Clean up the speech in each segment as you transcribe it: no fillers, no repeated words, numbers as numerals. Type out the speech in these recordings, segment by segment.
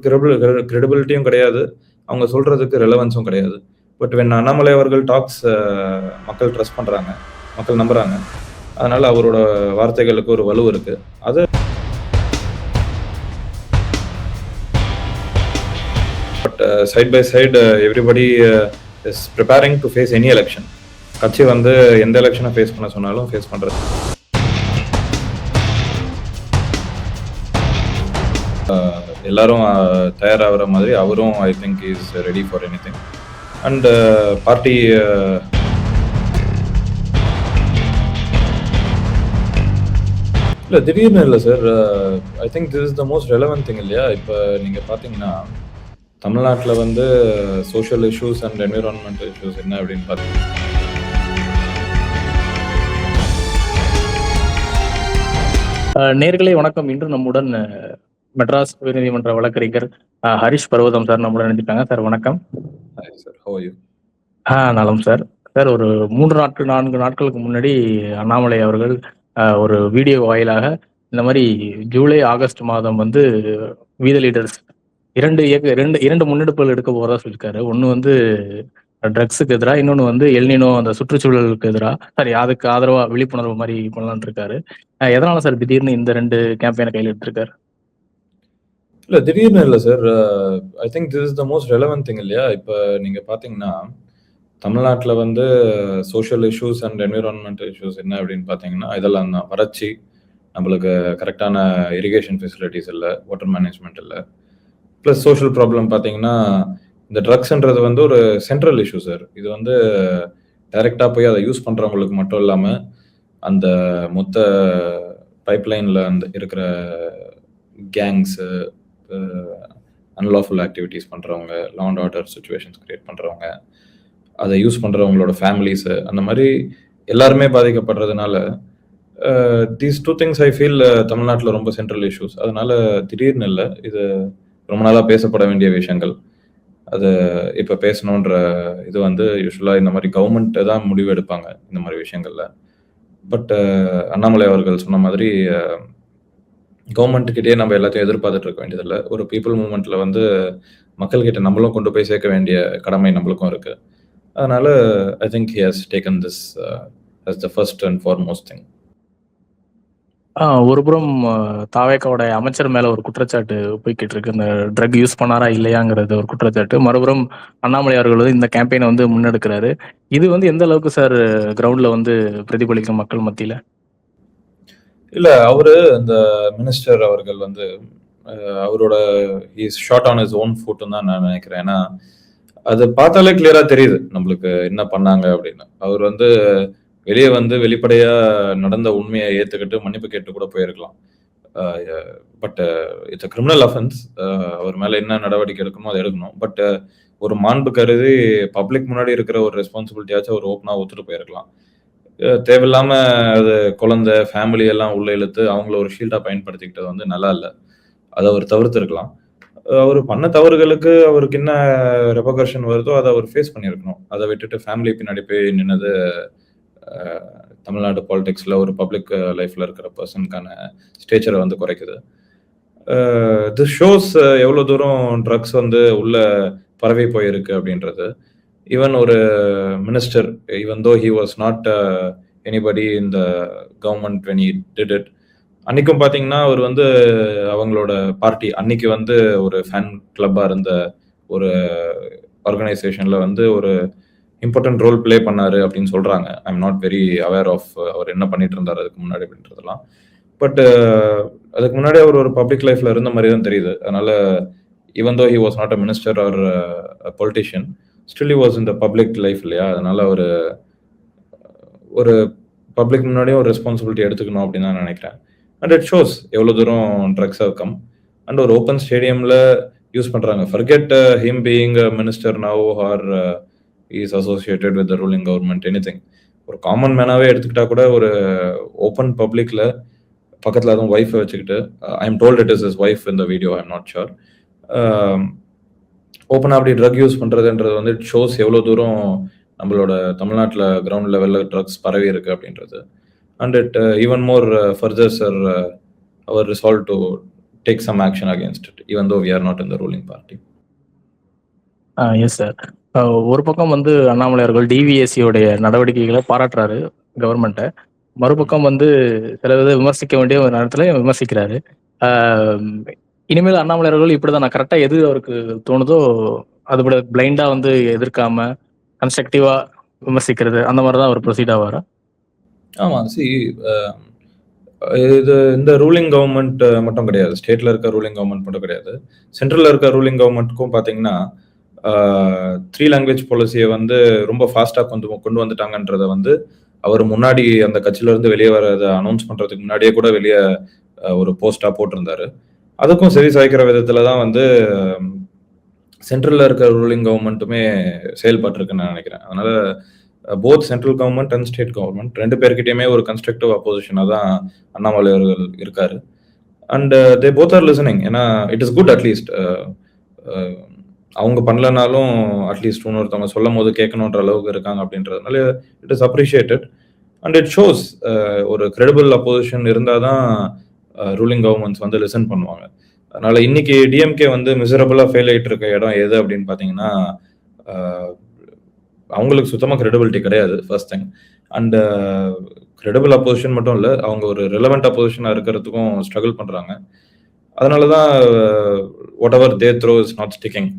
கிரெடிபிலிட்டியும் கிடையாது, அவங்க சொல்றதுக்கு ரெலவன்ஸும் கிடையாது. பட் வென் அண்ணாமலை அவர்கள் டாக்ஸ் மக்கள் ட்ரஸ்ட் பண்றாங்க, மக்கள் நம்புறாங்க. அதனால அவரோட வார்த்தைகளுக்கு ஒரு வலு இருக்கு. அது but side by side everybody is preparing to face any election. கட்சி வந்து எந்த எலெக்ஷனை ஃபேஸ் பண்ண சொன்னாலும் ஃபேஸ் பண்றது. எல்லாரும் தயாராகிற மாதிரி அவரும் I think is ready for anything. And party இல்லை திடீர்னு இல்லை sir. I think this is the most relevant thing இல்லையா? இப்போ நீங்கள் பார்த்தீங்கன்னா தமிழ்நாட்டில் வந்து social issues and environmental issues என்ன அப்படின்னு பார்த்தீங்கன்னா, நேர்களே வணக்கம். இன்று நம்முடன் மெட்ராஸ் உயர்நீதிமன்ற வழக்கறிஞர் ஹரிஷ் பர்வதம் சார் நம்முடன் நினைச்சிட்டாங்க. சார் வணக்கம். நலம் சார். சார் ஒரு 4 நாட்களுக்கு முன்னாடி அண்ணாமலை அவர்கள் ஒரு வீடியோ வாயிலாக இந்த மாதிரி ஜூலை ஆகஸ்ட் மாதம் வந்து வீத லீடர்ஸ் இரண்டு முன்னெடுப்புகள் எடுக்க போறதா சொல்லியிருக்காரு. ஒன்று வந்து ட்ரக்ஸுக்கு எதிராக, இன்னொன்று வந்து எல்னினோ அந்த சுற்றுச்சூழலுக்கு எதிராக அதுக்கு ஆதரவா விழிப்புணர்வு மாதிரி பண்ணலான் இருக்காரு. எதனால சார் திடீர்னு இந்த 2 கேம்பெயினை கையில் எடுத்திருக்காரு? இல்லை திடீர்னு இல்லை sir. I think this is the most relevant thing இல்லையா? இப்போ நீங்கள் பார்த்தீங்கன்னா தமிழ்நாட்டில் வந்து social issues and environmental issues என்ன அப்படின்னு பார்த்தீங்கன்னா, இதெல்லாம் தான். வறட்சி, நம்மளுக்கு கரெக்டான இரிகேஷன் ஃபெசிலிட்டிஸ் இல்லை, வாட்டர் மேனேஜ்மெண்ட் இல்லை. ப்ளஸ் சோஷியல் ப்ராப்ளம் பார்த்தீங்கன்னா இந்த ட்ரக்ஸ்ன்றது வந்து ஒரு சென்ட்ரல் இஷ்யூ சார். இது வந்து டைரெக்டாக போய் அதை யூஸ் பண்ணுறவங்களுக்கு மட்டும் இல்லாமல் அந்த மொத்த பைப்லைனில் அந்த இருக்கிற கேங்ஸு, அன்லாஃபுல் ஆக்டிவிட்டீஸ் பண்ணுறவங்க, law and order situations create பண்ணுறவங்க, அதை யூஸ் பண்ணுறவங்களோட ஃபேமிலிஸு, அந்த மாதிரி எல்லாருமே பாதிக்கப்படுறதுனால தீஸ் 2 திங்ஸ் ஐ ஃபீல் தமிழ்நாட்டில் ரொம்ப சென்ட்ரல் இஷ்யூஸ். அதனால திடீர்னு இல்லை, இது ரொம்ப நாளாக பேசப்பட வேண்டிய விஷயங்கள். அது இப்போ பேசணுன்ற இது வந்து யூஸ்வலாக இந்த மாதிரி கவர்மெண்ட் தான் முடிவு எடுப்பாங்க இந்த மாதிரி விஷயங்கள்ல. பட் அண்ணாமலை அவர்கள் சொன்ன மாதிரி கவர்மெண்ட்டுக்கிட்டே நம்ம எல்லாத்தையும் எதிர்பார்த்துட்டு இருக்க வேண்டியதில்லை. ஒரு பீப்புள் மூவ்மெண்ட்டில் வந்து மக்கள்கிட்ட நம்மளும் கொண்டு போய் சேர்க்க வேண்டிய கடமை நம்மளுக்கும் இருக்கு. அதனால I think he has taken this as the first and foremost thing. ஒருபுறம் தாவேக்காவோட அமைச்சர் மேல ஒரு குற்றச்சாட்டு போய்கிட்டு இருக்கு, இந்த ட்ரக் யூஸ் பண்ணாரா இல்லையாங்கிறது ஒரு குற்றச்சாட்டு. மறுபுறம் அண்ணாமலை அவர்கள் வந்து இந்த கேம்பெயினை வந்து முன்னெடுக்கிறாரு. இது வந்து எந்த அளவுக்கு சார் கிரவுண்ட்ல வந்து பிரதிபலிக்கும் மக்கள் மத்தியில? இல்ல அவரு இந்த மினிஸ்டர் அவர்கள் வந்து அவரோட is short on is own ஃபுட்னு தான் நான் நினைக்கிறேன். ஏன்னா அது பார்த்தாலே கிளியரா தெரியுது நம்மளுக்கு என்ன பண்ணாங்க அப்படின்னு. அவர் வந்து வெளியே வந்து வெளிப்படையா நடந்த உண்மையை ஏத்துக்கிட்டு மன்னிப்பு கேட்டு கூட போயிருக்கலாம். But it's a criminal offence. அவர் மேல என்ன நடவடிக்கை எடுக்கணுமோ அதை எடுக்கணும். பட் ஒரு மாண்பு கருதி பப்ளிக் முன்னாடி இருக்கிற ஒரு ரெஸ்பான்சிபிலிட்டியாச்சும் அவர் ஓப்பனா ஒத்துட்டு போயிருக்கலாம். தேவையில்லாம அது குழந்தை ஃபேமிலி எல்லாம் உள்ள இழுத்து அவங்கள ஒரு ஷீல்டா பயன்படுத்திக்கிட்டது வந்து நல்லா இல்லை. அதை அவர் தவிர்த்து இருக்கலாம். அவர் பண்ண தவறுகளுக்கு அவருக்கு என்ன ரெபகர்ஷன் வருதோ அதை அவர் ஃபேஸ் பண்ணியிருக்கணும். அதை விட்டுட்டு ஃபேமிலி பின்னாடி போய் நின்னது தமிழ்நாடு பாலிடிக்ஸில் ஒரு பப்ளிக் லைஃப்பில் இருக்கிற பர்சனுக்கான ஸ்டேச்சரை வந்து குறைக்குது. திஸ் ஷோஸ் எவ்வளோ தூரம் ட்ரக்ஸ் வந்து உள்ள பரவி போயிருக்கு அப்படின்றது. ஈவன் ஒரு minister, even though he was not anybody in the government when he did it, அன்னைக்கும் பார்த்தீங்கன்னா அவர் வந்து அவங்களோட பார்ட்டி அன்னைக்கு வந்து ஒரு ஃபேன் கிளப்பாக இருந்த ஒரு ஆர்கனைசேஷனில் வந்து ஒரு இம்பார்ட்டன்ட் ரோல் பிளே பண்ணாரு அப்படின்னு சொல்றாங்க. I am not very aware of அவர் என்ன பண்ணிட்டு இருந்தார் அதுக்கு முன்னாடி அப்படின்றதெல்லாம். பட் அதுக்கு முன்னாடி அவர் ஒரு பப்ளிக் லைஃப்ல இருந்த மாதிரி தான் தெரியுது. அதனால even though he was not a minister or politician, still he was in the public life இல்லையா? அதனால ஒரு பப்ளிக் முன்னாடியும் ஒரு ரெஸ்பான்சிபிலிட்டி எடுத்துக்கணும் அப்படின்னு தான் நினைக்கிறேன். அண்ட் இட் ஷோஸ் எவ்வளோ தூரம் ட்ரக்ஸ் ஹவ் கம். அண்ட் ஒரு ஓப்பன் ஸ்டேடியம்ல யூஸ் பண்றாங்க. Forget him being a minister now or is associated with the ruling government, anything. ஒரு காமன் மேனாவே எடுத்துக்கிட்டா கூட ஒரு ஓப்பன் பப்ளிக்ல பக்கத்தில் அதுவும் ஒய்ஃபை வச்சுக்கிட்டு, I am told it is is wife in the video, I am not sure, ஓப்பனாக அப்படி ட்ரக் யூஸ் பண்ணுறதுன்றது வந்து இட் ஷோஸ் எவ்வளோ தூரம் நம்மளோட தமிழ்நாட்டில் கிரவுண்ட் லெவலில் ட்ரக்ஸ் பரவி இருக்கு அப்படின்றது. And it even more furthers our resolve to take some action against it, even though we are not in the ruling party. Yes sir. ஒரு பக்கம் வந்து அண்ணாமலை அவர்கள் டிவிஎஸ்சியோடைய நடவடிக்கைகளை பாராட்டுறாரு கவர்மெண்ட்டை. மறுபக்கம் வந்து சில வித விமர்சிக்க வேண்டிய ஒரு நேரத்துல விமர்சிக்கிறாரு. இனிமேல் அண்ணாமலை அவர்கள் இப்படிதான், நான் கரெக்டா எது அவருக்கு தோணுதோ அது கூட பிளைண்டா வந்து எதிர்க்காம கன்ஸ்ட்ரக்டிவா விமர்சிக்கிறது, அந்த மாதிரிதான் அவர் ப்ரொசீட் ஆவாரா? ஆமா, இது இந்த ரூலிங் கவர்மெண்ட் மட்டும் கிடையாது, ஸ்டேட்ல இருக்க ரூலிங் கவர்மெண்ட் மட்டும் கிடையாது, சென்ட்ரல்ல இருக்க ரூலிங் கவர்மெண்ட்டுக்கும் பாத்தீங்கன்னா 3 லாங்குவேஜ் பாலிசியை வந்து ரொம்ப ஃபாஸ்டா கொண்டு வந்துட்டாங்கன்றத வந்து அவர் முன்னாடி அந்த கட்சியில இருந்து வெளியே வரதை அனௌன்ஸ் பண்றதுக்கு முன்னாடியே கூட வெளியே ஒரு போஸ்டா போட்டிருந்தாரு. அதுக்கும் சரி சாய்க்கிற விதத்துல தான் வந்து சென்ட்ரல்ல இருக்க ரூலிங் கவர்மெண்ட்டுமே செயல்பட்டு இருக்குன்னு நான் நினைக்கிறேன். அதனால both central government and state government ரெண்டு பேர்கிட்டயுமே ஒரு கன்ஸ்ட்ரக்டிவ் அப்போசிஷனா தான் அண்ணாமலை அவர்கள் இருக்காரு. And they both are listening. ஏன்னா இட் இஸ் குட், அட்லீஸ்ட் அவங்க பண்ணலனாலும் அட்லீஸ்ட் இன்னொருத்தவங்க சொல்லும் போது கேட்கணுன்ற அளவுக்கு இருக்காங்க அப்படின்றதுனால it is appreciated. And it shows ஒரு கிரெடிபிள் அப்போசிஷன் இருந்தால் தான் ரூலிங் கவர்மெண்ட்ஸ் வந்து லிசன் பண்ணுவாங்க. அதனால இன்னைக்கு டிஎம்கே வந்து மிசரபிளாக ஃபெயில் ஆகிட்டு இருக்க இடம் எது அப்படின்னு பார்த்தீங்கன்னா, அவங்களுக்கு சுத்தமாக கிரெடிபிலிட்டி கிடையாது, first thing. And credible opposition மட்டும் இல்லை, அவங்க ஒரு ரிலவெண்ட் அப்போசிஷனாக இருக்கிறதுக்கும் ஸ்ட்ரகிள் பண்ணுறாங்க. அதனால தான் what ever they throw is not sticking.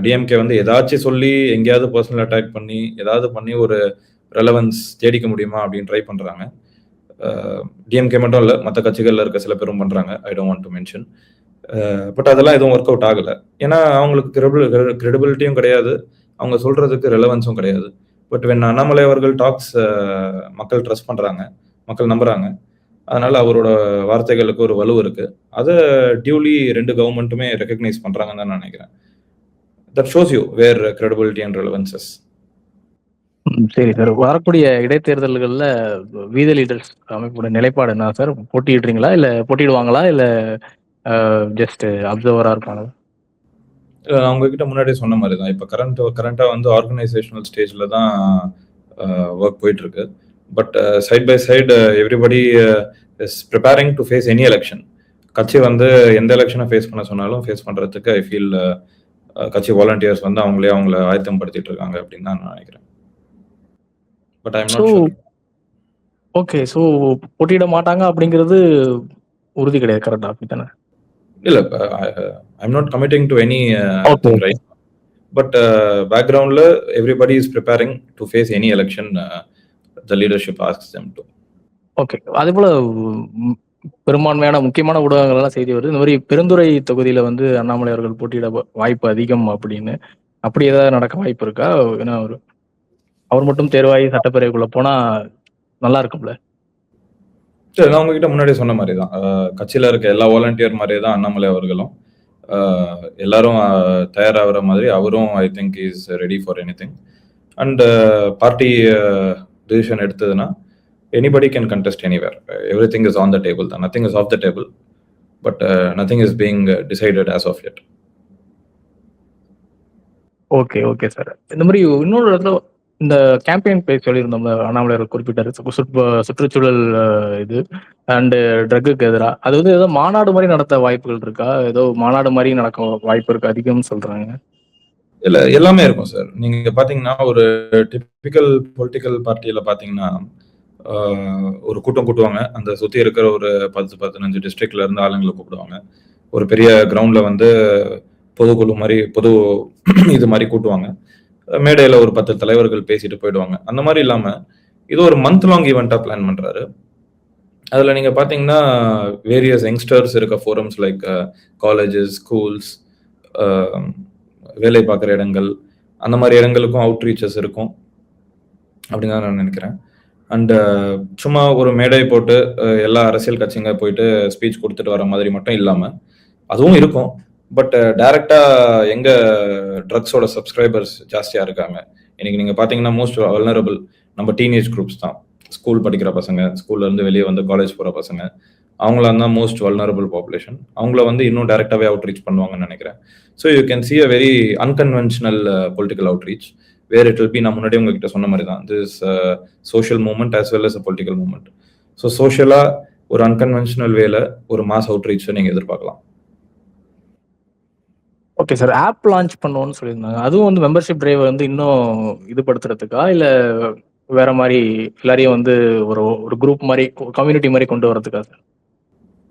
DMK வந்து ஏதாச்சும் சொல்லி எங்கேயாவது பர்சனல் அட்டாக் பண்ணி ஏதாவது பண்ணி ஒரு ரெலவன்ஸ் தேடிக்க முடியுமா அப்படின்னு ட்ரை பண்ணுறாங்க. டிஎம்கே மட்டும் இல்லை, மற்ற கட்சிகளில் இருக்க சில பேரும் பண்ணுறாங்க, I don't want to mention. But அதெல்லாம் எதுவும் ஒர்க் அவுட் ஆகலை. ஏன்னா அவங்களுக்கு கிரெடிபிலிட்டியும் கிடையாது, அவங்க சொல்றதுக்கு ரெலவன்ஸும் கிடையாது. பட் வென் அண்ணாமலை அவர்கள் டாக்ஸ், மக்கள் ட்ரஸ்ட் பண்றாங்க, மக்கள் நம்புறாங்க. அதனால அவரோட வார்த்தைகளுக்கு ஒரு வலு இருக்கு. அதை டியூலி ரெண்டு கவர்மெண்ட்டுமே ரெகக்னைஸ் பண்றாங்கன்னு தான் நான் நினைக்கிறேன். That shows you where credibility and relevances. சரி சார், வரக்கூடிய இடைத்தேர்தல்கள்ல வீத லீடர்ஸ் அமைப்போட நிலைப்பாடு என்ன சார்? போட்டியிடுறீங்களா, இல்ல போட்டியிடுவாங்களா, இல்ல ஜஸ்ட் அப்சர்வரா இருப்பாங்க? நான் உங்ககிட்ட முன்னாடியே சொன்ன மாதிரி தான், இப்போ கரண்டா வந்து ஆர்கனைசேஷனல் ஸ்டேஜ்ல தான் ஒர்க் போயிட்டு இருக்கு. But side by side everybody is preparing to face any election. கட்சி வந்து எந்த எலெக்ஷனை ஃபேஸ் பண்ண சொன்னாலும் ஃபேஸ் பண்றதுக்கு ஐ ஃபீல் கட்சி வாலண்டியர்ஸ் வந்து அவங்கள ஆயத்தம் படுத்திட்டு இருக்காங்க அப்படின்னு தான் நான் நினைக்கிறேன். But I am not sure. Okay, so போட்டியிட மாட்டாங்க அப்படிங்கிறது உறுதி கிடையாது, கரெக்டா? அப்படித்தானே? இல்ல, I am not committing to anything right. But பேக்ரவுண்ட்ல everybody is preparing to face any election the leadership asks them to. Okay, அதே போல பெரும்பான்மையான முக்கியமான ஊடகங்கள் எல்லாம் செய்தி வருது, இந்த மாதிரி பெருந்துறை தொகுதியில வந்து அண்ணாமலை அவர்கள் போட்டியிட வாய்ப்பு அதிகம் அப்படின்னு. அப்படி ஏதாவது நடக்க வாய்ப்பு இருக்கா? ஏன்னா அவர் மட்டும் தேர்வாகி சட்டப்பேரவைக்குள்ள போனா நல்லா இருக்கும்ல? சரி, நான் உங்ககிட்ட முன்னாடியே சொன்ன மாதிரி தான், கட்சியில இருக்க எல்லா வாலண்டியர் மாதிரியே தான் அண்ணாமலை அவர்களும் எல்லாரும் தயாராகிற மாதிரி அவரும் I think is ready for anything. And party decision எடுத்ததுன்னா anybody can contest anywhere. Everything is on the table. Nothing is off the table, but nothing is being decided as of yet. Okay okay sir. இந்த மாதிரி இன்னொரு இடத்துல இந்த campaign page சொல்லியிருந்தோம்ல, Annamalai குறிப்பிட்டாரு சுற்றுச்சூழல் இது and ட்ரக்குக்கு எதிராக. அது வந்து ஏதோ மாநாடு மாதிரி நடத்த வாய்ப்புகள் இருக்கா? ஏதோ மாநாடு மாதிரி நடக்க வாய்ப்பு இருக்கு அதிகம்னு சொல்றாங்க. இல்ல, எல்லாமே இருக்கும் சார். நீங்க பாத்தீங்கன்னா ஒரு டிபிக்கல் பொலிட்டிக்கல் பார்ட்டியில பாத்தீங்கன்னா ஒரு கூட்டம் கூட்டுவாங்க, அந்த சுத்தி இருக்கிற ஒரு 10-15 டிஸ்ட்ரிக்ட்ல இருந்து ஆளுங்களை கூப்பிடுவாங்க. ஒரு பெரிய கிரவுண்ட்ல வந்து பொதுக்குழு மாதிரி இது மாதிரி கூட்டுவாங்க. மேடையில ஒரு 10 தலைவர்கள் பேசிட்டு போயிடுவாங்க. அந்த மாதிரி இல்லாம இது ஒரு மந்த் லாங் ஈவெண்டா பிளான் பண்றாரு. அதுல நீங்க பாத்தீங்கன்னா வேரியஸ் யங்ஸ்டர்ஸ் இருக்க ஃபோரம்ஸ் லைக் காலேஜஸ், ஸ்கூல்ஸ், வேலை பார்க்குற இடங்கள், அந்த மாதிரி இடங்களுக்கும் அவுட்ரீச்சஸ் இருக்கும் அப்படின்னு தான் நான் நினைக்கிறேன். அண்ட் சும்மா ஒரு மேடை போட்டு எல்லா அரசியல் கட்சிங்க போயிட்டு ஸ்பீச் கொடுத்துட்டு வர மாதிரி மட்டும் இல்லாம அதுவும் இருக்கும். பட் டைரக்டா எங்க ட்ரக்ஸோட சப்ஸ்கிரைபர்ஸ் ஜாஸ்தியா இருக்காங்க இன்னைக்கு நீங்க பாத்தீங்கன்னா மோஸ்ட் வல்னரபிள் நம்ம டீனேஜ் குரூப்ஸ் தான். ஸ்கூல் படிக்கிற பசங்க, ஸ்கூல்ல இருந்து வெளியே வந்து காலேஜ் போற பசங்க, அவங்களாம் தான் மோஸ்ட் வல்னரபிள் பாப்புலேஷன். அவங்கள வந்து இன்னும் டைரக்டாவே அவுட்ரீச் பண்ணுவாங்கன்னு நினைக்கிறேன். So you can see a very unconventional political outreach where it will be. நான் முன்னாடி உங்ககிட்ட சொன்ன மாதிரி தான், this social movement as well as a political movement. So சோஷியலா ஒரு அன்கன்வென்ஷனல் வேல ஒரு மாஸ் அவுட்ரீச் நீங்க எதிர்பார்க்கலாம். Okay sir. ஆப் லான்ச் பண்ணுவோம்னு சொல்லியிருந்தாங்க. அதுவும் வந்து மெம்பர்ஷிப் டிரைவ வந்து இன்னும் இதுபடுத்துறதுக்கா? இல்ல வேற மாரி எல்லாரையும் வந்து ஒரு ஒரு குரூப் மாரி, கம்யூனிட்டி மாரி கொண்டு வரதுக்கா சார்?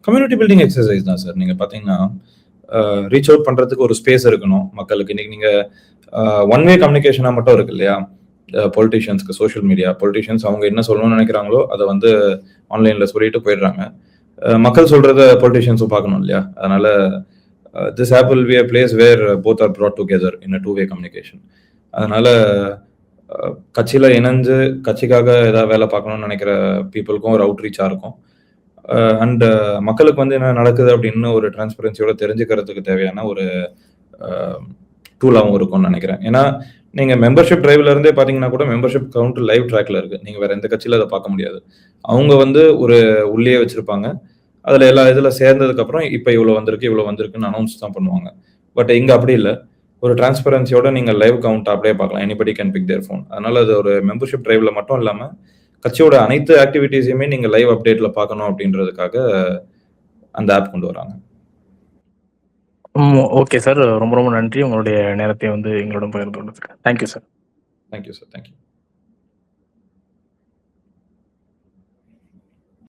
கம்யூனிட்டி பில்டிங் எக்ஸர்சைஸ் தான் சார். நீங்க பார்த்தீங்கன்னா, ரீச் அவுட் பண்றதுக்கு ஒரு ஸ்பேஸ் இருக்கணும் மக்களுக்கு. இன்னைக்கு நீங்க ஒன் வே கம்யூனிகேஷனா மட்டும் இருக்கு இல்லையா? பொலிட்டீஷியன்ஸ்க்கு சோஷியல் மீடியா. பொலிட்டீஷியன்ஸ் அவங்க என்ன சொல்லணும்னு நினைக்கிறாங்களோ, அத வந்து ஆன்லைன்ல சொல்லிட்டு போயிடுறாங்க. மக்கள் சொல்றத பொலிட்டீஷியன்ஸும் பார்க்கணும் இல்லையா? அதனால this app will be a place where both are brought together in a two-way communication. அதனால கட்சியில இணைஞ்சு கட்சிக்காக ஏதாவது வேலை பார்க்கணும்னு நினைக்கிற பீப்புளுக்கும் ஒரு அவுட்ரீச்சா இருக்கும். அண்ட் மக்களுக்கு வந்து என்ன நடக்குது அப்படின்னு ஒரு டிரான்ஸ்பரன்சியோட தெரிஞ்சுக்கிறதுக்கு தேவையான ஒரு டூலாகவும் இருக்கும்னு நினைக்கிறேன். ஏன்னா நீங்க மெம்பர்ஷிப் டிரைவ்ல இருந்தே பாத்தீங்கன்னா கூட மெம்பர்ஷிப் கவுண்ட் லைவ் ட்ராக்ல இருக்கு. நீங்க வேற எந்த கட்சியில அதை பார்க்க முடியாது. அவங்க வந்து ஒரு உள்ளே வச்சிருப்பாங்க. அதுல எல்லா இதுல சேர்ந்ததுக்கு அப்புறம் இப்ப இவ்வளவு வந்திருக்கு இவ்வளவு வந்திருக்குன்னு அனௌன்ஸ் தான் பண்ணுவாங்க. பட் இங்க அப்படி இல்லை. ஒரு டிரான்ஸ்பரன்சியோட நீங்க லைவ் கவுண்ட் அப்படியே பார்க்கலாம். Anybody can big there phone. அதனால அது ஒரு மெம்பர்ஷிப் டிரைவ்ல மட்டும் இல்லாம கட்சியோட அனைத்து ஆக்டிவிட்டீஸையுமே நீங்க லைவ் அப்டேட்ல பார்க்கணும் அப்படின்றதுக்காக அந்த ஆப் கொண்டு வராங்க. Okay sir. ரொம்ப ரொம்ப நன்றி. உங்களுடைய நேரத்தை வந்து எங்களுடன் பகிர்ந்து கொண்டதுக்கு. Thank you sir. Thank you sir. Thank you.